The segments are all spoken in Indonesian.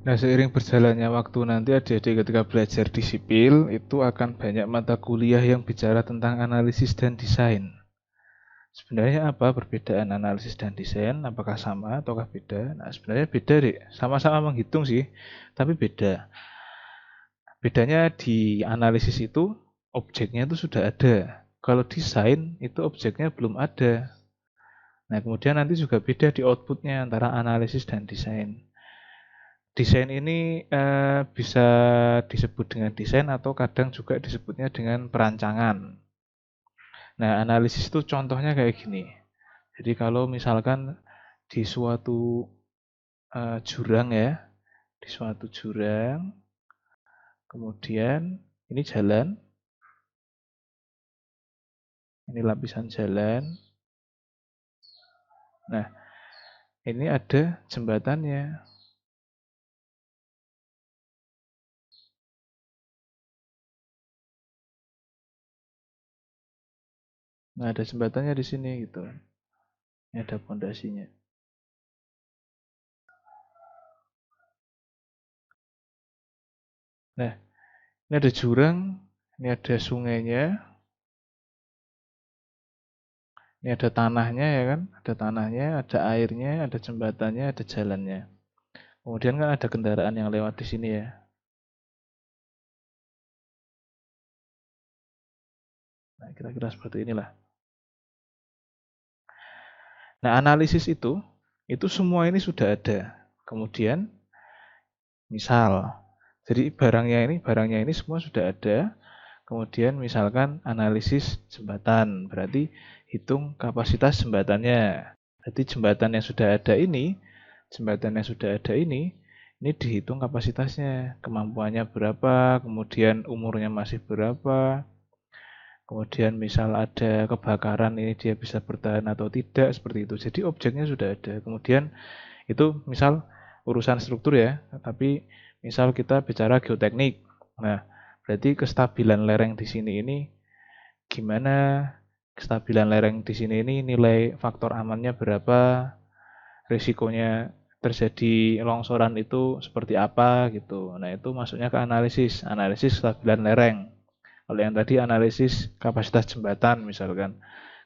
Nah, seiring berjalannya waktu nanti adik-adik ketika belajar di sipil itu akan banyak mata kuliah yang bicara tentang analisis dan desain. Sebenarnya apa perbedaan analisis dan desain? Apakah sama ataukah beda? Nah, sebenarnya beda deh. Sama-sama menghitung sih, tapi beda. Bedanya di analisis itu objeknya itu sudah ada. Kalau desain itu objeknya belum ada. Nah, kemudian nanti juga beda di outputnya antara analisis dan desain. Desain ini bisa disebut dengan desain atau kadang juga disebutnya dengan perancangan. Nah, analisis itu contohnya kayak gini. Jadi kalau misalkan di suatu jurang ya, di suatu jurang, kemudian ini jalan, ini lapisan jalan. Nah, ini ada jembatannya. Nah, ada jembatannya di sini gitu. Ini ada pondasinya. Nah, ini ada jurang, ini ada sungainya, ini ada tanahnya ya kan, ada tanahnya, ada airnya, ada jembatannya, ada jalannya. Kemudian kan ada kendaraan yang lewat di sini ya. Nah, kira-kira seperti inilah. Nah, analisis itu semua ini sudah ada. Kemudian, misal, jadi barangnya ini semua sudah ada. Kemudian misalkan analisis jembatan, berarti hitung kapasitas jembatannya. Berarti jembatan yang sudah ada ini dihitung kapasitasnya, kemampuannya berapa, kemudian umurnya masih berapa, kemudian misal ada kebakaran ini dia bisa bertahan atau tidak, seperti itu. Jadi objeknya sudah ada. Kemudian itu misal urusan struktur ya, tapi misal kita bicara geoteknik. Nah, berarti kestabilan lereng di sini ini gimana? Kestabilan lereng di sini ini nilai faktor amannya berapa? Risikonya terjadi longsoran itu seperti apa gitu. Nah, itu masuknya ke analisis kestabilan lereng. Kalau yang tadi analisis kapasitas jembatan misalkan.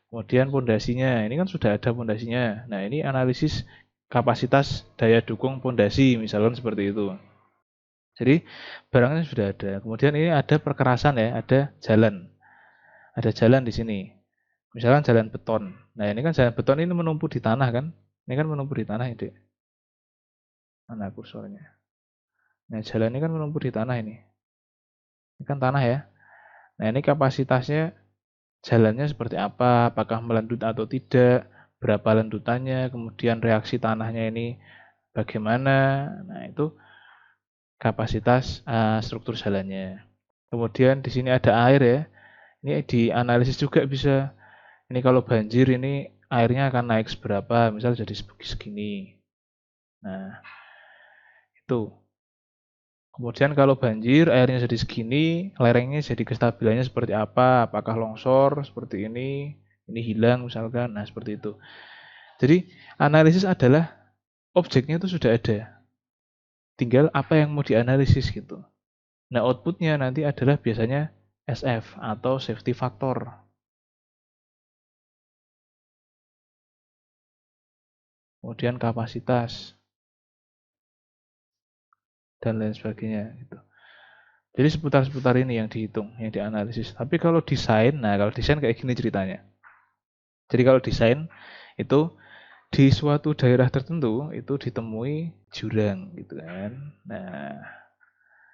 Kemudian pondasinya, ini kan sudah ada pondasinya. Nah, ini analisis kapasitas daya dukung pondasi misalkan seperti itu. Jadi barangnya sudah ada. Kemudian ini ada perkerasan ya, ada jalan. Ada jalan di sini. Misalkan jalan beton. Nah, ini kan jalan beton ini menumpuk di tanah kan? Ini kan menumpuk di tanah ini. Mana kursornya? Nah, jalan ini kan menumpuk di tanah ini. Ini kan tanah ya. Nah, ini kapasitasnya jalannya seperti apa, apakah melendut atau tidak, berapa lendutannya, kemudian reaksi tanahnya ini bagaimana. Nah, itu kapasitas struktur jalannya. Kemudian di sini ada air ya. Ini dianalisis juga bisa. Ini kalau banjir ini airnya akan naik seberapa, misal jadi segini. Nah, itu. Kemudian kalau banjir airnya jadi segini, lerengnya jadi kestabilannya seperti apa? Apakah longsor seperti ini hilang misalkan. Nah, seperti itu. Jadi, analisis adalah objeknya itu sudah ada. Tinggal apa yang mau dianalisis gitu. Nah, outputnya nanti adalah biasanya SF atau safety factor. Kemudian kapasitas dan lain sebagainya gitu. Jadi seputar-seputar ini yang dihitung, yang dianalisis. Tapi kalau desain, nah kalau desain kayak gini ceritanya. Jadi kalau desain itu di suatu daerah tertentu itu ditemui jurang gitu kan. Nah,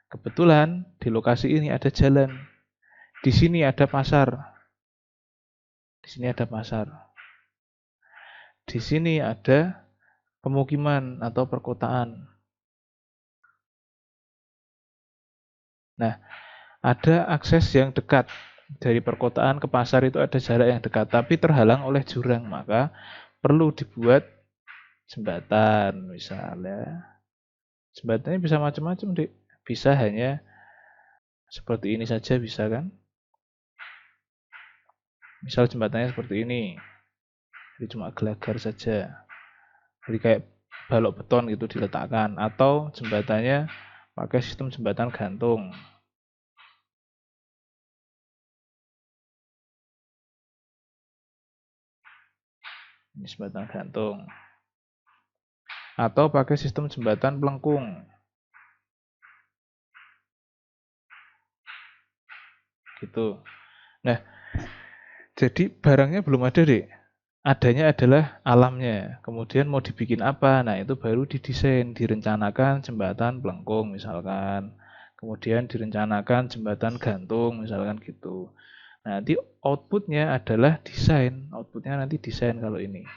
kebetulan di lokasi ini ada jalan. Di sini ada pasar. Di sini ada pasar. Di sini ada pemukiman atau perkotaan. Nah, ada akses yang dekat. Dari perkotaan ke pasar itu ada jarak yang dekat, tapi terhalang oleh jurang. Maka perlu dibuat jembatan misalnya. Jembatannya bisa macam-macam, Dik. Bisa hanya seperti ini saja bisa kan? Misal jembatannya seperti ini. Jadi cuma gelagar saja. Jadi kayak balok beton gitu diletakkan, atau jembatannya pakai sistem jembatan gantung. Ini jembatan gantung. Atau pakai sistem jembatan pelengkung. Gitu. Nah, jadi barangnya belum ada, Dek. Adanya adalah alamnya. Kemudian mau dibikin apa? Nah, itu baru didesain, direncanakan jembatan pelengkung misalkan. Kemudian direncanakan jembatan gantung misalkan gitu. Nah, nanti outputnya adalah desain. Outputnya nanti desain kalau ini.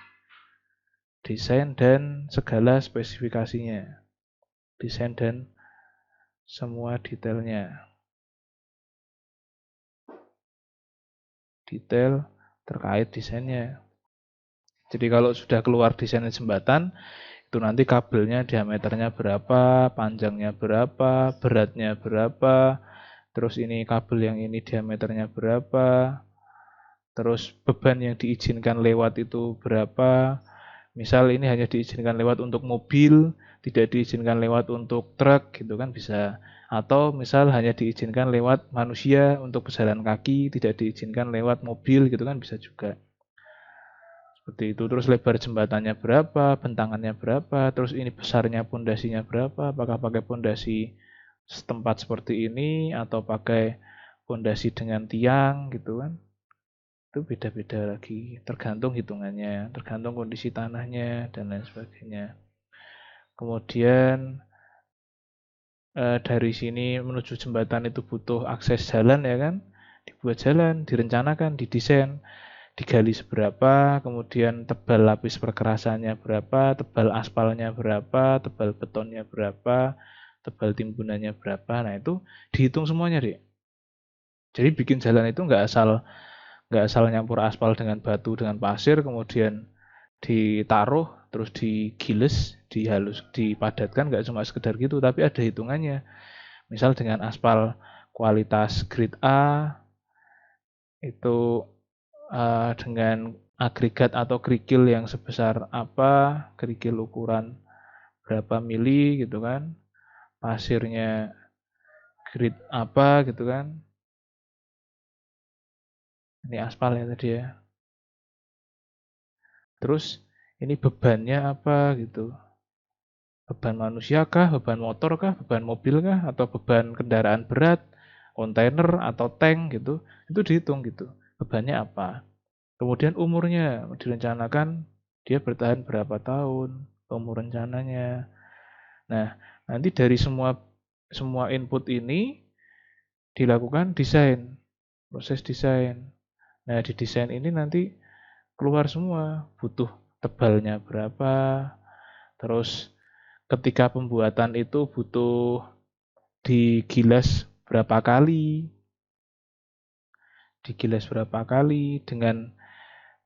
Desain dan segala spesifikasinya. Desain dan semua detailnya. Detail terkait desainnya. Jadi kalau sudah keluar desain jembatan, itu nanti kabelnya diameternya berapa, panjangnya berapa, beratnya berapa, terus ini kabel yang ini diameternya berapa, terus beban yang diizinkan lewat itu berapa. Misal ini hanya diizinkan lewat untuk mobil, tidak diizinkan lewat untuk truk, gitu kan bisa. Atau misal hanya diizinkan lewat manusia untuk pejalan kaki, tidak diizinkan lewat mobil, gitu kan bisa juga. Seperti itu. Terus lebar jembatannya berapa, bentangannya berapa, terus ini besarnya pondasinya berapa, apakah pakai pondasi setempat seperti ini atau pakai pondasi dengan tiang gitu kan. Itu beda-beda lagi, tergantung hitungannya, tergantung kondisi tanahnya dan lain sebagainya. Kemudian dari sini menuju jembatan itu butuh akses jalan ya kan, dibuat jalan, direncanakan, didesain. Digali seberapa, kemudian tebal lapis perkerasannya berapa, tebal aspalnya berapa, tebal betonnya berapa, tebal timbunannya berapa. Nah itu dihitung semuanya, Dek. Jadi bikin jalan itu nggak asal nyampur aspal dengan batu dengan pasir, kemudian ditaruh, terus digiles, dihalus, dipadatkan, nggak cuma sekedar gitu, tapi ada hitungannya. Misal dengan aspal kualitas grade A itu dengan agregat atau kerikil yang sebesar apa, kerikil ukuran berapa mili gitu kan, pasirnya grade apa gitu kan. Ini aspal ya tadi ya. Terus ini bebannya apa gitu. Beban manusia kah, beban motor kah, beban mobil kah, atau beban kendaraan berat, kontainer atau tank gitu. Itu dihitung gitu. Bebannya apa. Kemudian umurnya direncanakan dia bertahan berapa tahun, umur rencananya. Nah, nanti dari semua input ini dilakukan desain, proses desain. Nah, di desain ini nanti keluar semua, butuh tebalnya berapa, terus ketika pembuatan itu butuh digilas berapa kali, dengan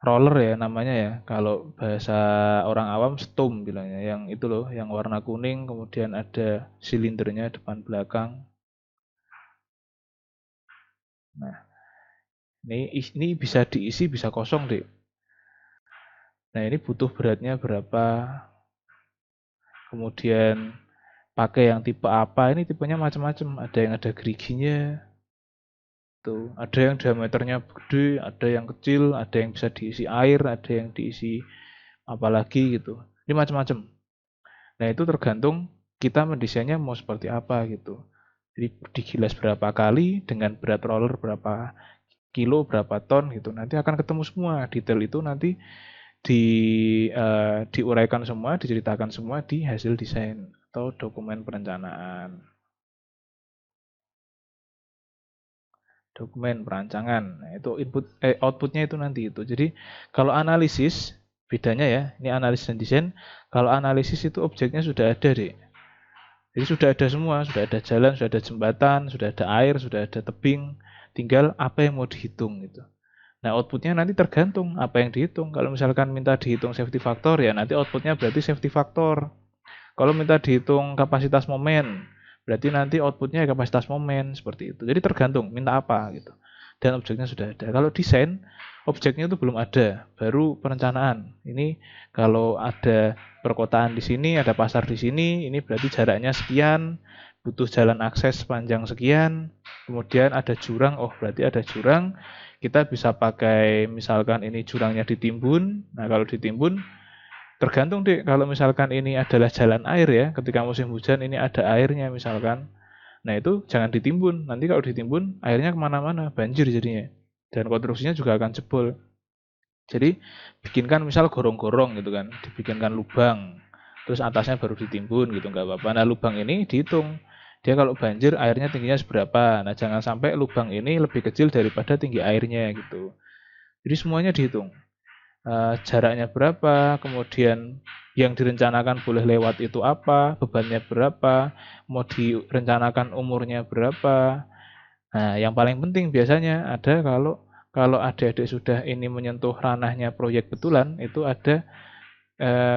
roller ya namanya ya. Kalau bahasa orang awam stum bilangnya. Yang itu loh, yang warna kuning kemudian ada silindernya depan belakang. Nah, ini bisa diisi bisa kosong, Dek. Nah, ini butuh beratnya berapa? Kemudian pakai yang tipe apa? Ini tipenya macam-macam. Ada yang ada geriginya. Tuh, ada yang diameternya gede, ada yang kecil, ada yang bisa diisi air, ada yang diisi apalagi gitu. Ini macam-macam. Nah, itu tergantung kita mendesainnya mau seperti apa gitu. Jadi digilas berapa kali dengan berat roller berapa kilo, berapa ton gitu. Nanti akan ketemu semua. Detail itu nanti diuraikan semua, diceritakan semua di hasil desain atau dokumen perencanaan. Dokumen perancangan. Nah, itu outputnya itu nanti itu. Jadi kalau analisis bedanya ya, ini analisis dan desain. Kalau analisis itu objeknya sudah ada, Dek. Jadi sudah ada semua, sudah ada jalan, sudah ada jembatan, sudah ada air, sudah ada tebing. Tinggal apa yang mau dihitung gitu. Nah, outputnya nanti tergantung apa yang dihitung. Kalau misalkan minta dihitung safety factor, ya nanti outputnya berarti safety factor. Kalau minta dihitung kapasitas momen, berarti nanti outputnya kapasitas momen, seperti itu. Jadi tergantung minta apa gitu. Dan objeknya sudah ada. Kalau desain, objeknya itu belum ada, baru perencanaan. Ini kalau ada perkotaan di sini, ada pasar di sini, ini berarti jaraknya sekian, butuh jalan akses sepanjang sekian, kemudian ada jurang, oh berarti ada jurang, kita bisa pakai misalkan ini jurangnya ditimbun. Nah kalau ditimbun, tergantung deh, kalau misalkan ini adalah jalan air ya, ketika musim hujan ini ada airnya misalkan. Nah itu jangan ditimbun, nanti kalau ditimbun airnya kemana-mana, banjir jadinya. Dan konstruksinya juga akan jebol. Jadi bikinkan misal gorong-gorong gitu kan, dibikinkan lubang, terus atasnya baru ditimbun gitu, nggak apa-apa. Nah lubang ini dihitung, dia kalau banjir airnya tingginya seberapa. Nah jangan sampai lubang ini lebih kecil daripada tinggi airnya gitu. Jadi semuanya dihitung. Jaraknya berapa, kemudian yang direncanakan boleh lewat itu apa, bebannya berapa, mau direncanakan umurnya berapa. Nah, yang paling penting biasanya ada kalau adik-adik sudah ini menyentuh ranahnya proyek betulan, itu ada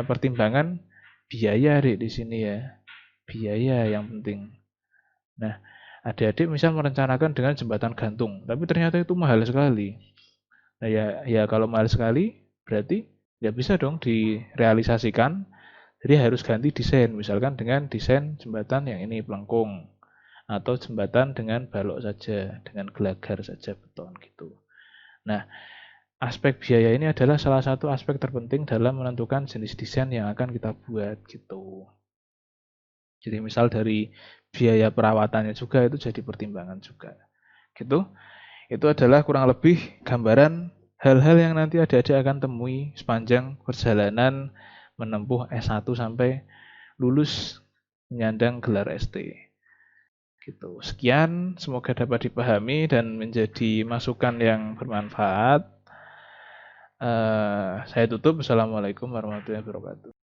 pertimbangan biaya di sini ya. Biaya yang penting. Nah, adik-adik misal merencanakan dengan jembatan gantung, tapi ternyata itu mahal sekali. Nah, ya kalau mahal sekali berarti ya bisa dong direalisasikan. Jadi harus ganti desain, misalkan dengan desain jembatan yang ini pelengkung atau jembatan dengan balok saja, dengan gelagar saja beton gitu. Nah, aspek biaya ini adalah salah satu aspek terpenting dalam menentukan jenis desain yang akan kita buat gitu. Jadi misal dari biaya perawatannya juga itu jadi pertimbangan juga. Gitu. Itu adalah kurang lebih gambaran hal-hal yang nanti adik-adik akan temui sepanjang perjalanan menempuh S1 sampai lulus menyandang gelar ST. Gitu. Sekian, semoga dapat dipahami dan menjadi masukan yang bermanfaat. Saya tutup. Assalamualaikum warahmatullahi wabarakatuh.